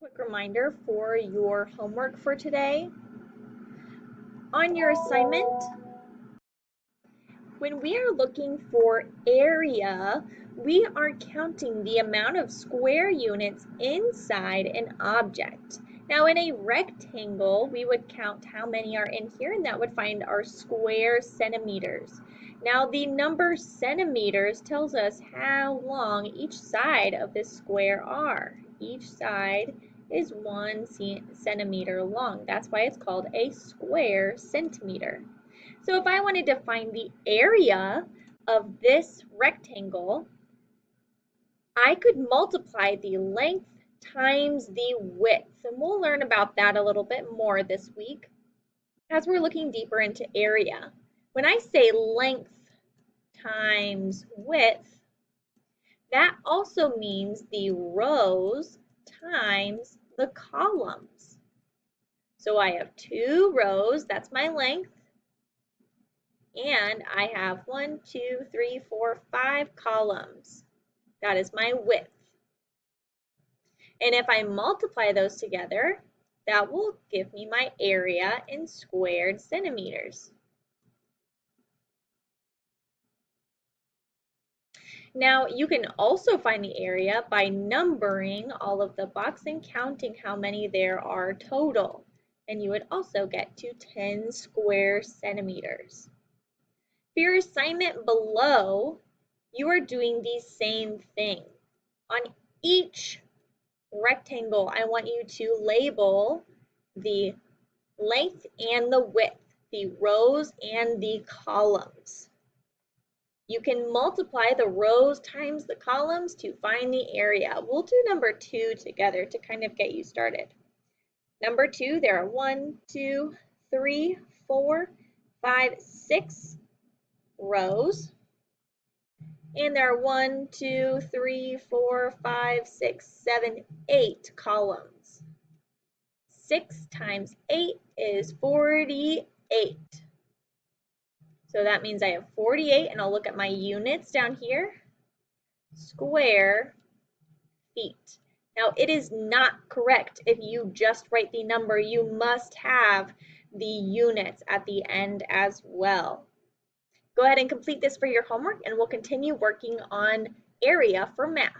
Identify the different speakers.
Speaker 1: Quick reminder for your homework for today. On your assignment, when we are looking for area, we are counting the amount of square units inside an object. Now in a rectangle, we would count how many are in here, and that would find our square centimeters. Now the number centimeters tells us how long each side of this square are. Each side is 1 centimeter long. That's why it's called a square centimeter. So if I wanted to find the area of this rectangle, I could multiply the length times the width. And we'll learn about that a little bit more this week as we're looking deeper into area. When I say length times width, that also means the rows times the columns. So I have 2 rows, that's my length, and I have 1, 2, 3, 4, 5 columns. That is my width. And if I multiply those together, that will give me my area in squared centimeters. Now you can also find the area by numbering all of the blocks and counting how many there are total. And you would also get to 10 square centimeters. For your assignment below, you are doing the same thing. On each rectangle, I want you to label the length and the width, the rows and the columns. You can multiply the rows times the columns to find the area. We'll do number 2 together to kind of get you started. Number 2, there are 1, 2, 3, 4, 5, 6 rows. And there are 1, 2, 3, 4, 5, 6, 7, 8 columns. 6 times 8 is 48. So that means I have 48, and I'll look at my units down here. Square feet. Now it is not correct if you just write the number. You must have the units at the end as well. Go ahead and complete this for your homework, and we'll continue working on area for math.